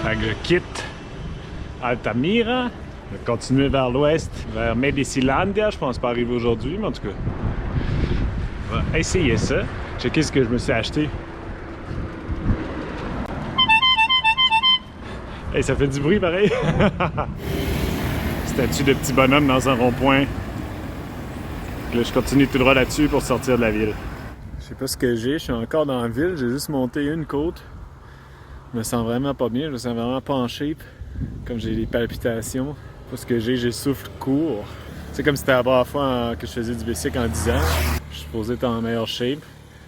Fait que je quitte Altamira, je vais continuer vers l'ouest, vers Medicilandia. Je pense pas arriver aujourd'hui, mais en tout cas, on va essayer ça. Checker ce que je me suis acheté. Hey, ça fait du bruit pareil. Statue de petit bonhomme dans un rond-point. Là, je continue tout droit là-dessus pour sortir de la ville. Je sais pas ce que j'ai, je suis encore dans la ville, j'ai juste monté une côte. Je me sens vraiment pas bien, je me sens vraiment pas en shape. Comme j'ai des palpitations. Pas ce que j'ai le souffle court. C'est comme si c'était la première fois que je faisais du bicycle en 10 ans. Je suis supposé être en meilleure shape.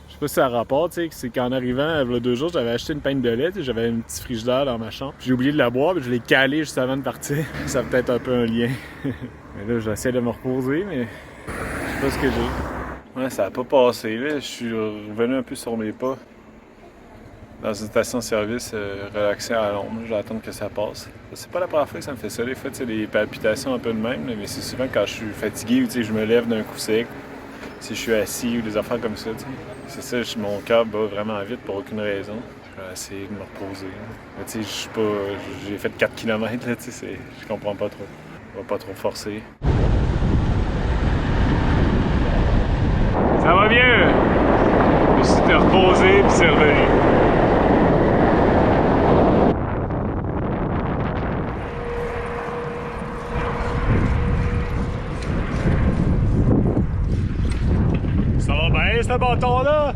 Je sais pas si ça a rapport, tu sais, c'est qu'en arrivant, il y a 2 jours, j'avais acheté une pinte de lait, j'avais un petit frigidaire dans ma chambre. J'ai oublié de la boire, mais je l'ai calé juste avant de partir. Ça a peut-être un peu un lien. Mais là, j'essaie de me reposer, mais je sais pas ce que j'ai. Ouais, ça a pas passé, là. Je suis revenu un peu sur mes pas. Dans une station-service relaxée à l'ombre, j'attends que ça passe. C'est pas la première fois que ça me fait ça. Des fois, c'est des palpitations un peu de même, mais c'est souvent quand je suis fatigué ou je me lève d'un coup sec, si je suis assis ou des affaires comme ça. T'sais. C'est ça, mon cœur bat vraiment vite pour aucune raison. Je vais essayer de me reposer. Mais je suis pas. J'ai fait 4 km, là, je comprends pas trop. On va pas trop forcer. Ça va mieux! Je me suis reposé puis c'est revenu. Ça va bien, ce bâton-là?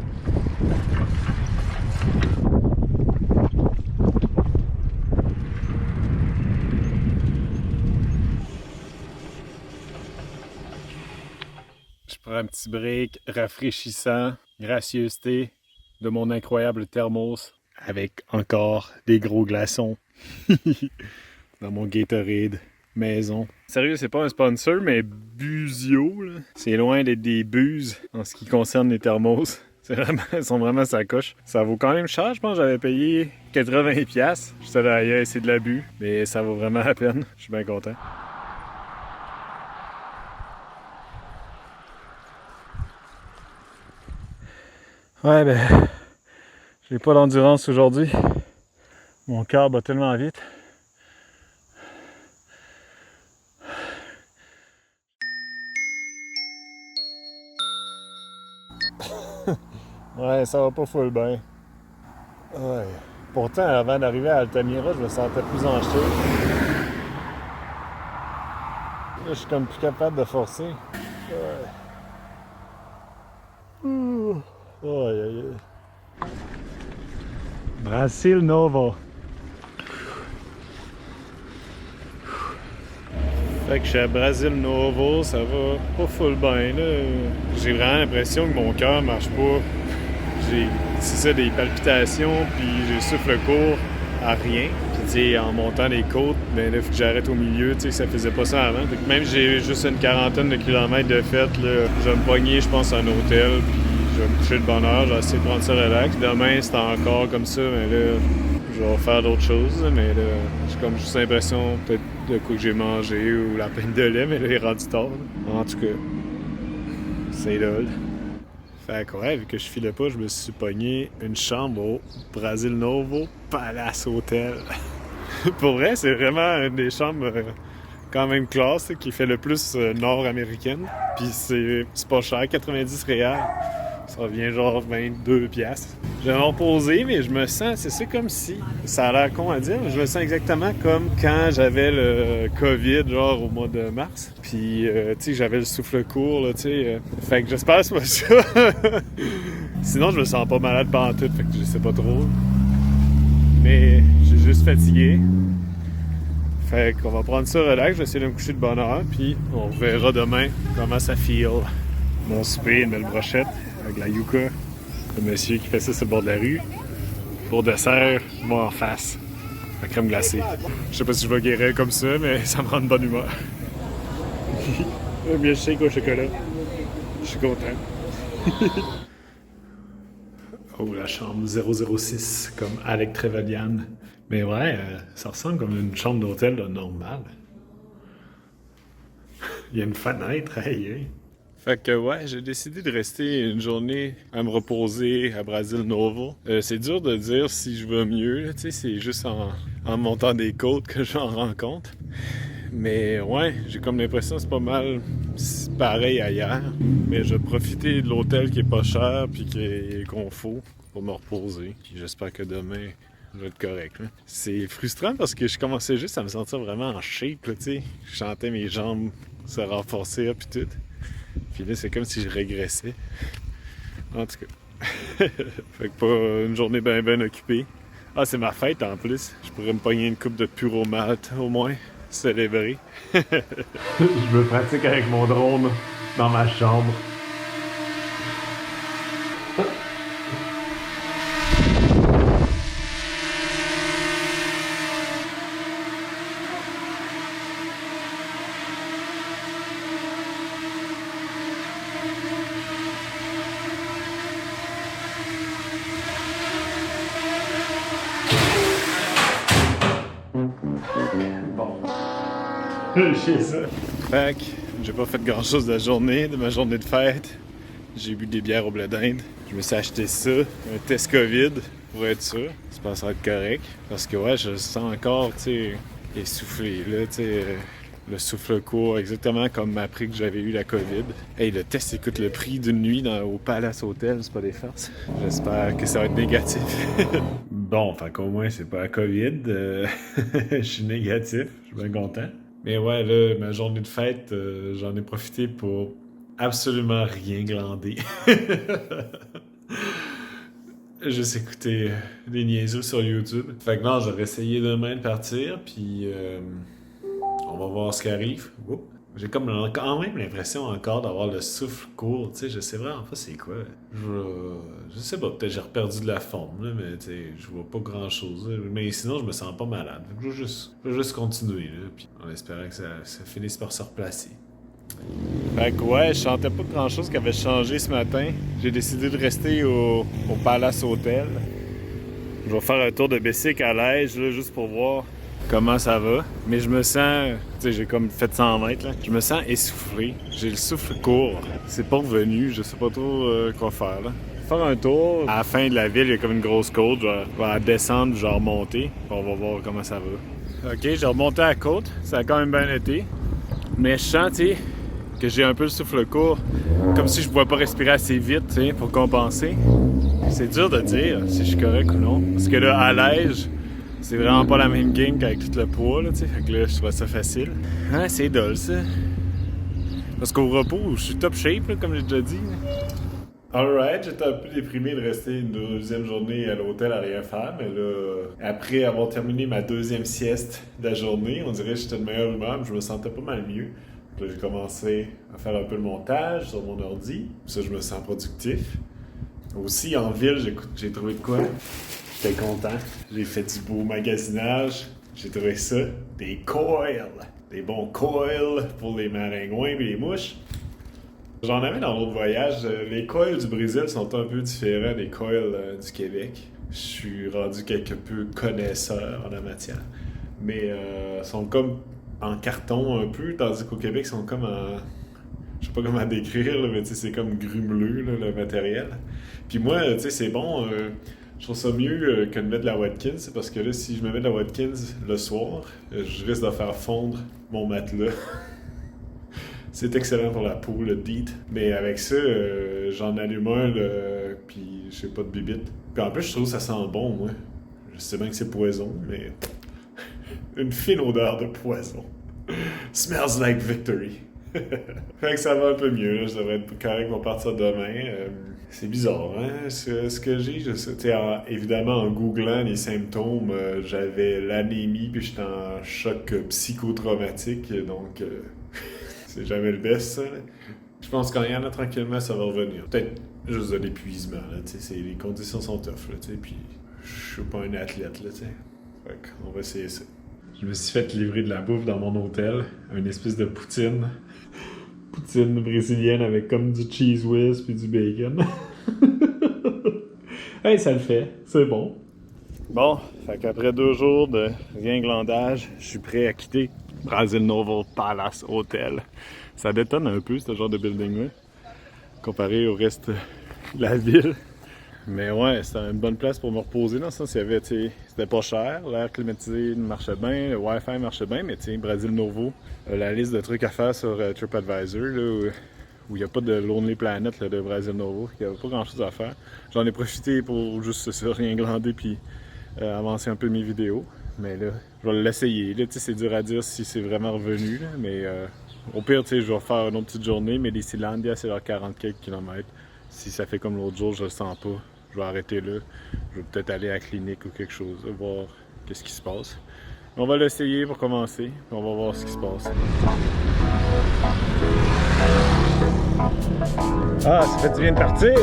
Je prends un petit break rafraîchissant, gracieuseté de mon incroyable thermos avec encore des gros glaçons dans mon Gatorade maison. Sérieux, c'est pas un sponsor, mais Buzio, là, c'est loin d'être des buses en ce qui concerne les thermos. Ils sont vraiment sa coche. Ça vaut quand même cher, je pense que j'avais payé 80$. J'étais là, c'est de l'abus, mais ça vaut vraiment la peine. Je suis bien content. Ouais, ben, j'ai pas d'endurance aujourd'hui. Mon cœur bat tellement vite. Ouais, ça va pas full bien. Ouais. Pourtant, avant d'arriver à Altamira, je me sentais plus en shape. Là, je suis comme plus capable de forcer. Ouais. Aïe, aïe, aïe. Brasil Novo. Fait que je suis à Brasil Novo, ça va pas full bien, là. J'ai vraiment l'impression que mon cœur marche pas. C'est ça, des palpitations, puis j'ai le souffle court à rien. Puis tu sais, en montant les côtes, ben là, faut que j'arrête au milieu, tu sais, ça faisait pas ça avant. Fait que même si j'ai juste une quarantaine de kilomètres de fait, là, je vais me pogner, je pense, à un hôtel, puis je vais me coucher de bonne heure, je vais essayer de prendre ça relax. Demain, c'est encore comme ça, mais là, je vais faire d'autres choses, mais là, j'ai comme juste l'impression peut-être de quoi que j'ai mangé ou la pinte de lait, mais là, il est rendu tard. Là. En tout cas, c'est lol. Fait que ouais, vu que je filais pas, je me suis pogné une chambre au Brasil Novo Palace Hotel. Pour vrai, c'est vraiment une des chambres quand même classe qui fait le plus nord-américaine. Puis c'est pas cher, 90$. Ça revient genre 22$. Je vais me reposer, mais je me sens, c'est comme si, ça a l'air con à dire, mais je me sens exactement comme quand j'avais le COVID, genre au mois de mars. Puis, tu sais, j'avais le souffle court, là, tu sais. Fait que j'espère que c'est pas ça. Sinon, je me sens pas malade pendant tout, fait que je sais pas trop. Mais, je suis juste fatigué. Fait qu'on va prendre ça relax, je vais essayer de me coucher de bonne heure, puis on verra demain comment ça feel. Mon souper, une belle brochette avec la yucca. Le monsieur qui fait ça sur le bord de la rue. Pour dessert, moi en face. La crème glacée. Je sais pas si je vais guérir comme ça, mais ça me rend de bonne humeur. Un milkshake au chocolat. Je suis content. Oh, la chambre 006, comme Alec Trevelyan. Mais ouais, ça ressemble comme une chambre d'hôtel normale. Il y a une fenêtre, hey. Fait que ouais, j'ai décidé de rester une journée à me reposer à Brasil Novo. C'est dur de dire si je vais mieux, tu sais, c'est juste en montant des côtes que j'en rends compte. Mais ouais, j'ai comme l'impression que c'est pas mal pareil ailleurs. Mais je vais profiter de l'hôtel qui est pas cher puis qui est confort pour me reposer. Puis j'espère que demain, je vais être correct. Là. C'est frustrant parce que je commençais juste à me sentir vraiment en shape, là, tu sais. Je sentais mes jambes se renforcer puis tout. Puis là, c'est comme si je régressais. En tout cas. Fait que pas une journée bien occupée. Ah, c'est ma fête en plus. Je pourrais me pogner une coupe de puro malt au moins. Célébrer. Je me pratique avec mon drone dans ma chambre. Bon. J'ai ça. Fait que j'ai pas fait grand chose de la journée, de ma journée de fête. J'ai bu des bières au blé d'Inde. Je me suis acheté ça, un test COVID, pour être sûr. J'espère que ça va être correct. Parce que ouais, je le sens encore, tu sais, essoufflé, là, tu sais. Le souffle court, exactement comme après que j'avais eu la COVID. Hey, le test, il coûte le prix d'une nuit au Palace Hotel, c'est pas des farces. J'espère que ça va être négatif. Bon, fait qu'au moins, c'est pas la COVID. Je suis négatif, je suis bien content. Mais ouais, là, ma journée de fête, j'en ai profité pour absolument rien glander. Juste écouter des niaiseaux sur YouTube. Fait que non, j'aurais essayé demain de partir, puis on va voir ce qui arrive. Oups. J'ai comme quand même l'impression encore d'avoir le souffle court, tu sais, je sais vraiment pas c'est quoi. Je sais pas, peut-être j'ai reperdu de la forme, là, mais tu sais, je vois pas grand-chose. Là. Mais sinon, je me sens pas malade. Je vais juste continuer, là, puis en espérant que ça finisse par se replacer. Fait que ouais, je sentais pas grand-chose qui avait changé ce matin. J'ai décidé de rester au Palace Hotel. Je vais faire un tour de bicycle à l'Aige, là, juste pour voir comment ça va. Mais je me sens, tu sais, j'ai comme fait 100 mètres, là. Je me sens essoufflé. J'ai le souffle court. C'est pas revenu, je sais pas trop quoi faire, là. Faire un tour. À la fin de la ville, il y a comme une grosse côte. Je vais la descendre, je vais remonter. On va voir comment ça va. Ok, j'ai remonté à la côte. Ça a quand même bien été. Mais je sens, tu sais, que j'ai un peu le souffle court. Comme si je pouvais pas respirer assez vite, tu sais, pour compenser. C'est dur de dire si je suis correct ou non. Parce que là, à l'Aige, c'est vraiment pas la même game qu'avec tout le poids, là, tu sais. Fait que là, je trouve ça facile. Hein, c'est dull, ça. Parce qu'au repos, je suis top shape, là, comme j'ai déjà dit. Alright, j'étais un peu déprimé de rester une deuxième journée à l'hôtel à rien faire, mais là, après avoir terminé ma deuxième sieste de la journée, on dirait que j'étais de meilleure humeur, mais je me sentais pas mal mieux. Là, j'ai commencé à faire un peu le montage sur mon ordi, ça, je me sens productif. Aussi, en ville, j'ai trouvé de quoi? J'étais content. J'ai fait du beau magasinage. J'ai trouvé ça. Des coils. Des bons coils pour les maringouins et les mouches. J'en avais dans l'autre voyage. Les coils du Brésil sont un peu différents des coils du Québec. Je suis rendu quelque peu connaisseur en la matière. Mais sont comme en carton un peu, tandis qu'au Québec, ils sont comme en... Je sais pas comment décrire, là, mais tu sais, c'est comme grumeleux, là, le matériel. Puis moi, tu sais, c'est bon, je trouve ça mieux que de mettre de la Watkins, parce que là, si je me mets de la Watkins le soir, je risque de faire fondre mon matelas. C'est excellent pour la peau, le DEET. Mais avec ça, j'en allume un, puis je sais pas de bibite. Puis en plus, je trouve que ça sent bon, moi. Je sais bien que c'est poison, mais une fine odeur de poison. Smells like victory. Fait que ça va un peu mieux, là. Je devrais être correct pour partir demain. C'est bizarre, hein? Ce que j'ai, je sais. Évidemment, en googlant les symptômes, j'avais l'anémie puis j'étais en choc psychotraumatique, donc c'est jamais le best, ça. Là. Je pense qu'en y en a tranquillement, ça va revenir. Peut-être juste de l'épuisement, là, tu sais. Les conditions sont tough, là, tu sais. Puis je suis pas un athlète, là, tu sais. Fait qu'on va essayer ça. Je me suis fait livrer de la bouffe dans mon hôtel, une espèce de poutine. Poutine brésilienne avec comme du cheese whiz puis du bacon. Hey, ça le fait, c'est bon. Bon, fait qu'après 2 jours de rien glandage, je suis prêt à quitter Brasil Novo Palace Hotel. Ça détonne un peu, ce genre de building-là. comparé au reste de la ville. Mais ouais, c'était une bonne place pour me reposer dans le sens qu'il y avait, tu sais, c'était pas cher, l'air climatisé marchait bien, le Wi-Fi marchait bien, mais tu sais, Brazil Novo, la liste de trucs à faire sur TripAdvisor, là, où il n'y a pas de Lonely Planet là, de Brazil Novo, il n'y avait pas grand chose à faire. J'en ai profité pour juste ça, rien glander puis avancer un peu mes vidéos. Mais là, je vais l'essayer. Là, tu sais, c'est dur à dire si c'est vraiment revenu, là, mais au pire, tu sais, je vais faire une autre petite journée, mais Décilandia, c'est leurs 40 quelques kilomètres. Si ça fait comme l'autre jour, je le sens pas, je vais arrêter là. Je vais peut-être aller à la clinique ou quelque chose, voir qu'est-ce qui se passe. On va l'essayer pour commencer, puis on va voir ce qui se passe. Ah, ça fait du bien de partir!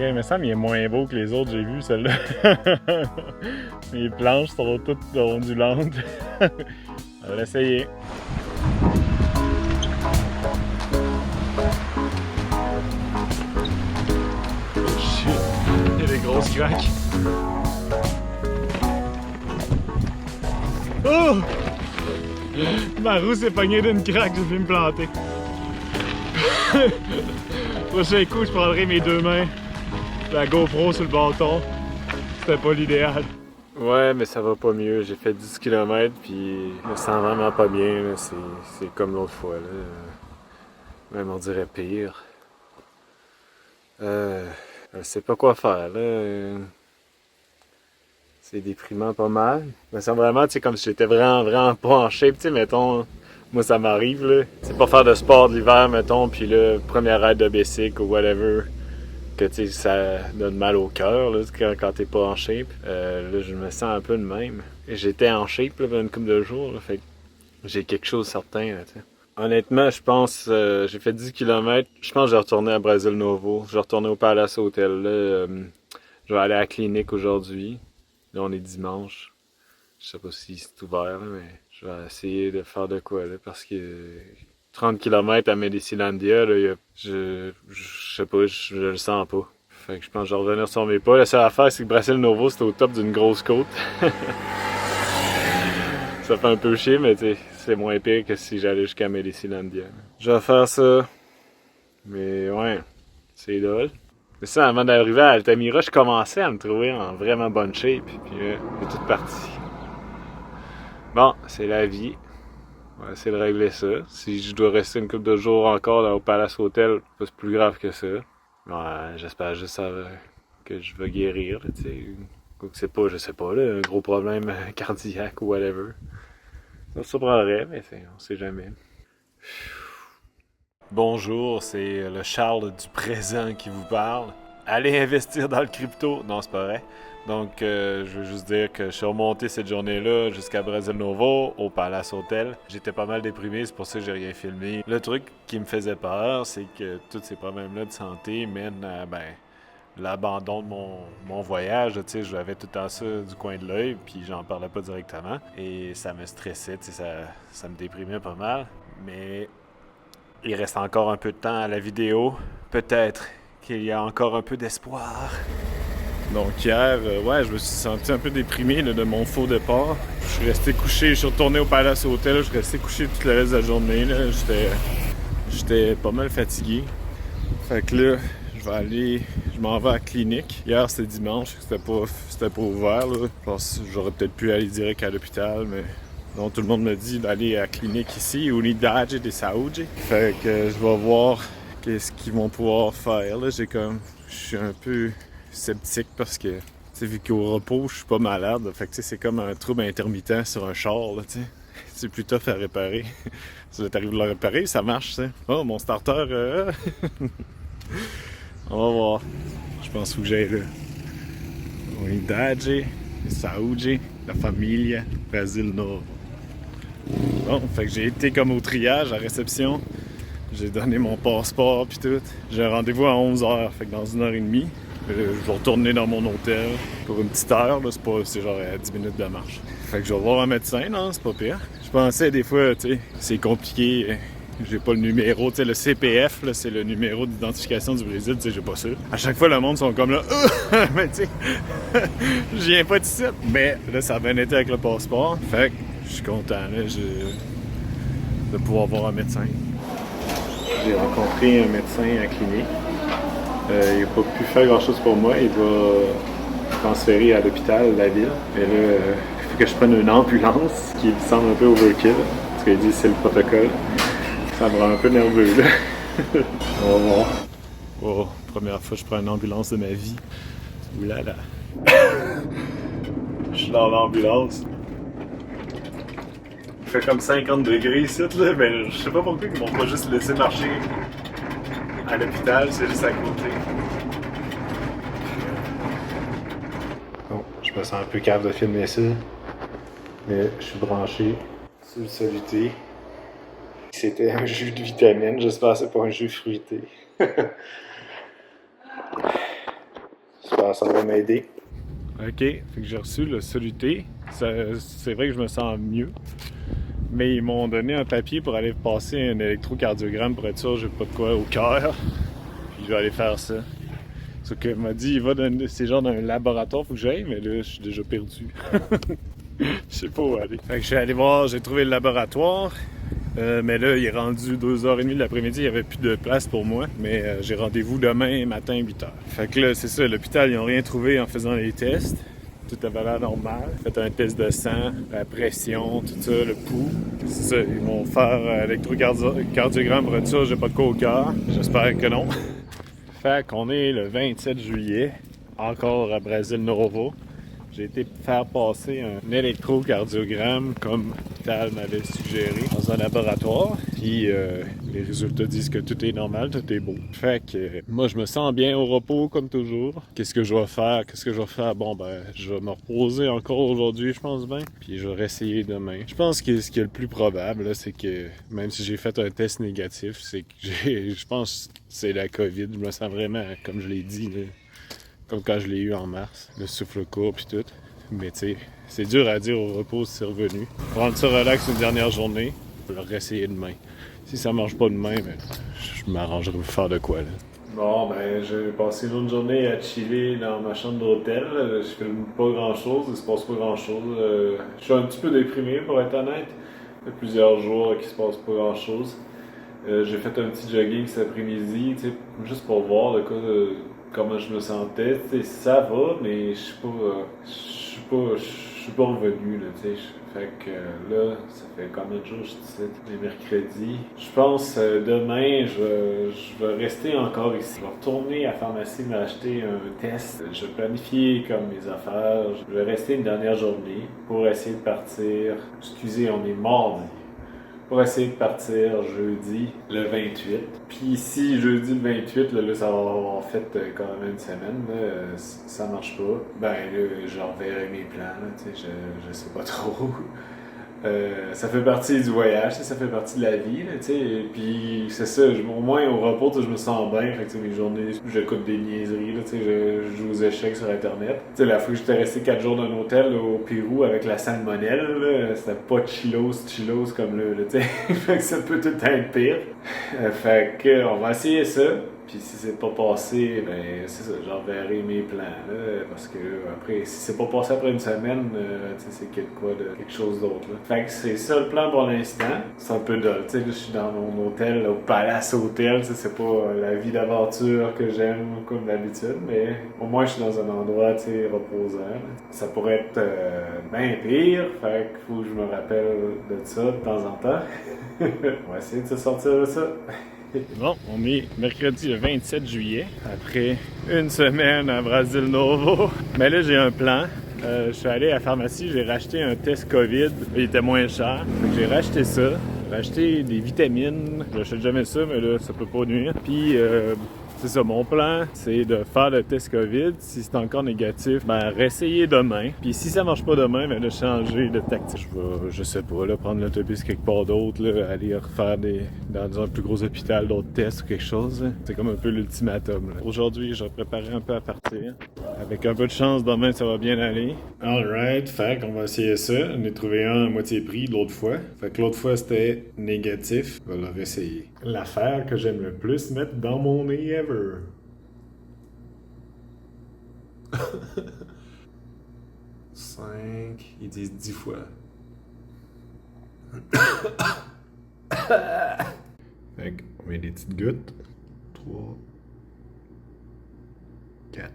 Il me semble qu'il est moins beau que les autres, j'ai vu celle-là. Les planches sont toutes ondulantes. On va l'essayer. Oh shit, il y a des grosses craques. Oh! Ma roue s'est pognée d'une craque, j'ai pu me planter. Prochain coup, je prendrai mes deux mains. La GoPro sur le bâton, c'était pas l'idéal. Ouais, mais ça va pas mieux. J'ai fait 10 km puis je me sens vraiment pas bien. C'est comme l'autre fois. Là. Même on dirait pire. Je sais pas quoi faire. Là. C'est déprimant pas mal. Je me sens vraiment, tu sais, comme si j'étais vraiment pas en shape. Tu sais, mettons, moi ça m'arrive. Là. C'est pas faire de sport de l'hiver, mettons, puis là, première aide de bicycle ou whatever. Que tu sais, ça donne mal au cœur quand t'es pas en shape. Là, je me sens un peu de même. J'étais en shape là, pendant une couple de jours, là, fait que j'ai quelque chose de certain. Là, honnêtement, je pense, j'ai fait 10 km. Je pense que je vais retourner à Brazil Novo. Je vais retourner au Palace Hotel. Là, je vais aller à la clinique aujourd'hui. Là, on est dimanche. Je sais pas si c'est ouvert, là, mais je vais essayer de faire de quoi, là, parce que 30 km à Medicilandia, là, je sais pas, je le sens pas. Fait que je pense que je vais revenir sur mes pas. La seule affaire, c'est que Brazil Novo, c'est au top d'une grosse côte. Ça fait un peu chier, mais c'est moins pire que si j'allais jusqu'à Medicilandia. Je vais faire ça. Mais ouais, c'est drôle. Mais ça, avant d'arriver à Altamira, je commençais à me trouver en vraiment bonne shape. Puis là, c'est toute partie. Bon, c'est la vie. On va essayer de régler ça. Si je dois rester une couple de jours encore au Palace Hotel, c'est plus grave que ça. Ouais, j'espère juste que je vais guérir. Quoi que c'est pas, je sais pas, là, un gros problème cardiaque ou whatever. Ça me surprendrait, mais on sait jamais. Bonjour, c'est le Charles du présent qui vous parle. Allez investir dans le crypto. Non, c'est pas vrai. Donc, je veux juste dire que je suis remonté cette journée-là jusqu'à Brazil Novo, au Palace Hotel. J'étais pas mal déprimé, c'est pour ça que j'ai rien filmé. Le truc qui me faisait peur, c'est que tous ces problèmes-là de santé mènent à, l'abandon de mon voyage. Tu sais, je avais tout le temps ça du coin de l'œil, puis j'en parlais pas directement. Et ça me stressait, tu sais, ça me déprimait pas mal. Mais il reste encore un peu de temps à la vidéo. Peut-être qu'il y a encore un peu d'espoir. Donc hier, je me suis senti un peu déprimé là, de mon faux départ. Je suis resté couché, je suis retourné au Palace Hotel, je suis resté couché tout le reste de la journée. Là. J'étais pas mal fatigué. Fait que là, je m'en vais à la clinique. Hier c'était dimanche, c'était pas ouvert. Là. Je pense que j'aurais peut-être pu aller direct à l'hôpital, mais non, tout le monde me dit d'aller à la clinique ici, Unidade de Saúde. Fait que je vais voir qu'est-ce qu'ils vont pouvoir faire. Là, je suis un peu sceptique parce que, vu qu'au repos, je suis pas malade. Fait que c'est comme un trouble intermittent sur un char, là, c'est plus tough à réparer. Si t'arrives à le réparer, ça marche, t'sais. Oh, mon starter, on va voir. Je pense qu'il faut que j'aille là. Unidade, Saúde, la Família, Brazil Novo. Bon, fait que j'ai été comme au triage, à réception. J'ai donné mon passeport puis tout. J'ai un rendez-vous à 11h, fait que dans 1h30, je vais retourner dans mon hôtel pour une petite heure, là, c'est genre à 10 minutes de marche. Fait que je vais voir un médecin, non, c'est pas pire. Je pensais des fois, tu sais, c'est compliqué. J'ai pas le numéro, tu sais, le CPF, là, c'est le numéro d'identification du Brésil, tu sais, j'ai pas ça. À chaque fois, le monde sont comme là, mais tu sais, je viens pas d'ici. Mais là, ça a bien été avec le passeport. Fait que je suis content, là, de pouvoir voir un médecin. J'ai rencontré un médecin à la clinique. Il n'a pas pu faire grand-chose pour moi. Il va transférer à l'hôpital de la ville. Mais là, il faut que je prenne une ambulance, ce qui me semble un peu overkill. Parce qu'il dit que c'est le protocole. Ça me rend un peu nerveux, là. On va voir. Oh, première fois que je prends une ambulance de ma vie. Oulala. Je suis dans l'ambulance. Il fait comme 50 degrés ici, là, mais je sais pas pourquoi ils m'ont pas juste laissé marcher à l'hôpital, c'est juste à côté. Bon, je me sens un peu cave de filmer ça, mais je suis branché sur le soluté. C'était un jus de vitamine, j'espère que c'est pas un jus fruité. J'espère que ça va m'aider. Ok, fait que j'ai reçu le soluté. C'est vrai que je me sens mieux. Mais ils m'ont donné un papier pour aller passer un électrocardiogramme pour être sûr que j'ai pas de quoi au cœur. Puis je vais aller faire ça. Sauf qu'il m'a dit, il va dans, c'est genre dans un laboratoire, faut que j'aille, mais là, je suis déjà perdu. Je sais pas où aller. Fait que je suis allé voir, j'ai trouvé le laboratoire. Mais là, il est rendu 2h30 de l'après-midi, il n'y avait plus de place pour moi. Mais j'ai rendez-vous demain matin 8h. Fait que là, c'est ça, l'hôpital, ils n'ont rien trouvé en faisant les tests. Tout avait l'air normal. Fait un test de sang, la pression, tout ça, le pouls. C'est ça, ils vont faire l'électrocardiogramme pour être sûr j'ai pas de quoi au cœur. J'espère que non. Fait qu'on est le 27 juillet, encore à Brasil Novo. J'ai été faire passer un électrocardiogramme comme l'hôpital m'avait suggéré dans un laboratoire. Puis les résultats disent que tout est normal, tout est beau. Fait que moi je me sens bien au repos comme toujours. Qu'est-ce que je vais faire? Bon ben je vais me reposer encore aujourd'hui, je pense bien. Puis je vais réessayer demain. Je pense que ce qui est le plus probable, là, c'est que même si j'ai fait un test négatif, c'est que je pense que c'est la COVID. Je me sens vraiment, comme je l'ai dit, là, comme quand je l'ai eu en mars, le souffle court puis tout. Mais tu sais, c'est dur à dire au repos si c'est revenu. Prendre ça relax une dernière journée, je vais le réessayer demain. Si ça marche pas demain, ben, je m'arrangerai pour faire de quoi, là. Bon, ben, j'ai passé une autre journée à chiller dans ma chambre d'hôtel. Je fais pas grand-chose, il se passe pas grand-chose. Je suis un petit peu déprimé, pour être honnête. Ça fait plusieurs jours qu'il se passe pas grand-chose. J'ai fait un petit jogging cet après-midi, tu sais, juste pour voir de quoi... comment je me sentais, tu sais, ça va, mais je suis pas revenu, là, tu sais. Fait que là, ça fait combien de jours je suis ici? Les mercredis. Je pense demain, je vais rester encore ici. Je vais retourner à la pharmacie m'acheter un test. Je vais planifier comme mes affaires. Je vais rester une dernière journée pour essayer de partir. Excusez, on est mardi. Pour essayer de partir jeudi le 28. Puis si jeudi le 28, là ça va avoir fait quand même une semaine, là, ça marche pas, ben là, je reverrai mes plans, là, je sais pas trop. Ça fait partie du voyage, ça fait partie de la vie, là, puis c'est ça, au moins au repos, je me sens bien, fait que mes journées, j'écoute des niaiseries, là, je joue aux échecs sur internet. T'sais, la fois que j'étais resté 4 jours dans un hôtel là, au Pérou avec la salmonelle, là, c'était pas chillos comme là, fait que ça peut tout être pire. Fait que on va essayer ça. Puis si c'est pas passé, ben c'est ça, j'enverrai mes plans, là, parce que après, si c'est pas passé après une semaine, c'est quelque chose d'autre, là. Fait que c'est ça le plan pour l'instant. C'est un peu dull, tu sais, je suis dans mon hôtel, là, au Palace Hotel, c'est pas la vie d'aventure que j'aime comme d'habitude, mais au moins je suis dans un endroit, tu sais, reposant, là. Ça pourrait être bien pire, fait qu'il faut que je me rappelle de ça de temps en temps. On va essayer de se sortir de ça. Bon, on est mercredi le 27 juillet, après une semaine à Brasil Novo. Mais là, j'ai un plan. Je suis allé à la pharmacie, j'ai racheté un test COVID. Il était moins cher. Donc, j'ai racheté ça. J'ai racheté des vitamines. Je n'achète jamais ça, mais là, ça peut pas nuire. Puis, C'est ça, mon plan, c'est de faire le test COVID. Si c'est encore négatif, ben réessayer demain. Puis si ça marche pas demain, ben de changer de tactique. Je sais pas, là, prendre l'autobus quelque part d'autre, là, aller refaire dans un plus gros hôpital d'autres tests ou quelque chose. Là. C'est comme un peu l'ultimatum. Aujourd'hui, je vais préparer un peu à partir. Avec un peu de chance, demain, ça va bien aller. Alright, fait qu'on va essayer ça. On a trouvé un à moitié prix l'autre fois. Fait que l'autre fois, c'était négatif. On va le réessayer. L'affaire que j'aime le plus mettre dans mon nez ever. 5, ils disent 10 fois. Fait qu'on met des petites gouttes. 3, 4.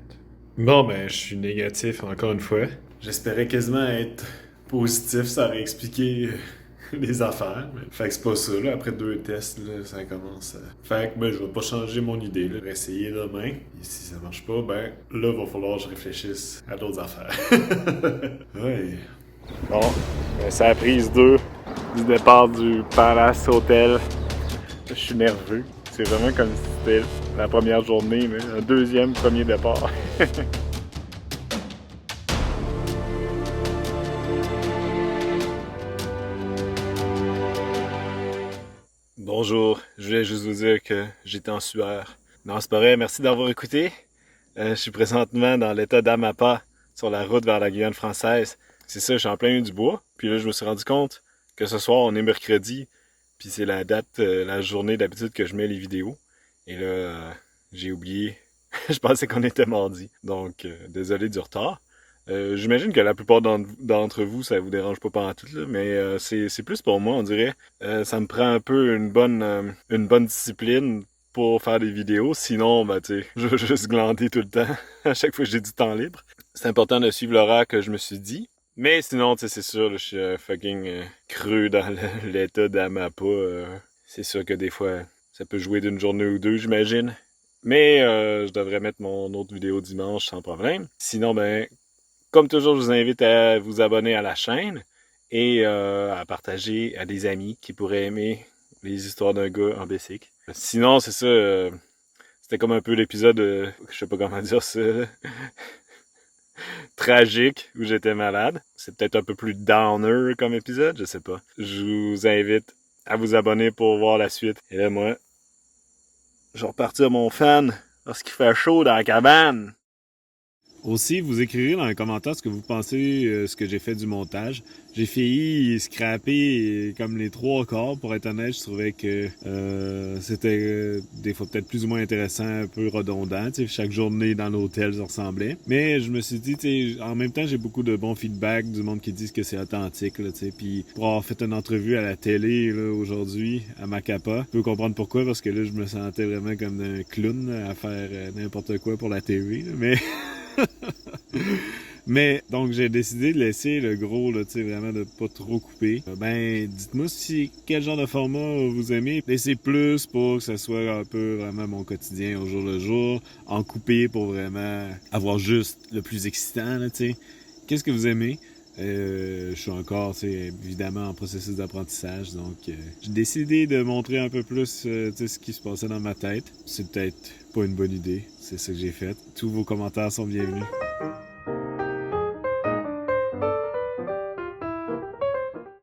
Bon, ben, je suis négatif encore une fois. J'espérais quasiment être positif, ça aurait expliqué les affaires. Mais... Fait que c'est pas ça, là. Après 2 tests, là, ça commence à... Fait que, ben, je vais pas changer mon idée, là. Je vais essayer demain. Et si ça marche pas, ben, là, va falloir que je réfléchisse à d'autres affaires. Ouais. Bon, ben, c'est la prise 2 du départ du Palace Hotel. Je suis nerveux. C'est vraiment comme si c'était la première journée, mais un deuxième premier départ. Bonjour, je voulais juste vous dire que j'étais en sueur. Non, c'est pas vrai, merci d'avoir écouté. Je suis présentement dans l'état d'Amapa, sur la route vers la Guyane française. C'est ça, je suis en plein milieu du bois. Puis là, je me suis rendu compte que ce soir, on est mercredi. Puis c'est la date, la journée d'habitude que je mets les vidéos. Et là, j'ai oublié. Je pensais qu'on était mardi. Donc, désolé du retard. J'imagine que la plupart d'entre vous, ça vous dérange pas pantoute, là, mais c'est plus pour moi, on dirait. Ça me prend un peu une bonne discipline pour faire des vidéos. Sinon, ben, tu sais, je vais juste glander tout le temps, à chaque fois que j'ai du temps libre. C'est important de suivre l'horaire que je me suis dit. Mais sinon, tu sais, c'est sûr, là, je suis fucking creux dans l'état d'Amapa. C'est sûr que des fois, ça peut jouer d'une journée ou deux, j'imagine. Mais je devrais mettre mon autre vidéo dimanche sans problème. Sinon, ben, comme toujours, je vous invite à vous abonner à la chaîne et à partager à des amis qui pourraient aimer les histoires d'un gars en bicycle. Sinon, c'est ça, c'était comme un peu l'épisode, je sais pas comment dire ça, tragique, où j'étais malade. C'est peut-être un peu plus downer comme épisode, je sais pas. Je vous invite à vous abonner pour voir la suite. Et là, moi, je vais repartir mon fan parce qu'il fait chaud dans la cabane. Aussi, vous écrirez dans les commentaires ce que vous pensez, ce que j'ai fait du montage. J'ai failli scraper comme les 3 quarts, pour être honnête. Je trouvais que c'était des fois peut-être plus ou moins intéressant, un peu redondant. T'sais, chaque journée dans l'hôtel, ça ressemblait. Mais je me suis dit, en même temps, j'ai beaucoup de bons feedbacks du monde qui disent que c'est authentique. Puis pour avoir fait une entrevue à la télé là, aujourd'hui, à Macapa, je peux comprendre pourquoi, parce que là, je me sentais vraiment comme un clown là, à faire n'importe quoi pour la TV. Là, mais... Mais donc j'ai décidé de laisser le gros là, tu sais, vraiment de pas trop couper. Ben dites-moi si quel genre de format vous aimez. Laissez plus pour que ça soit un peu vraiment mon quotidien au jour le jour. En couper pour vraiment avoir juste le plus excitant là, tu sais. Qu'est-ce que vous aimez? Je suis encore, évidemment, en processus d'apprentissage, donc j'ai décidé de montrer un peu plus ce qui se passait dans ma tête. C'est peut-être pas une bonne idée, c'est ça que j'ai fait. Tous vos commentaires sont bienvenus.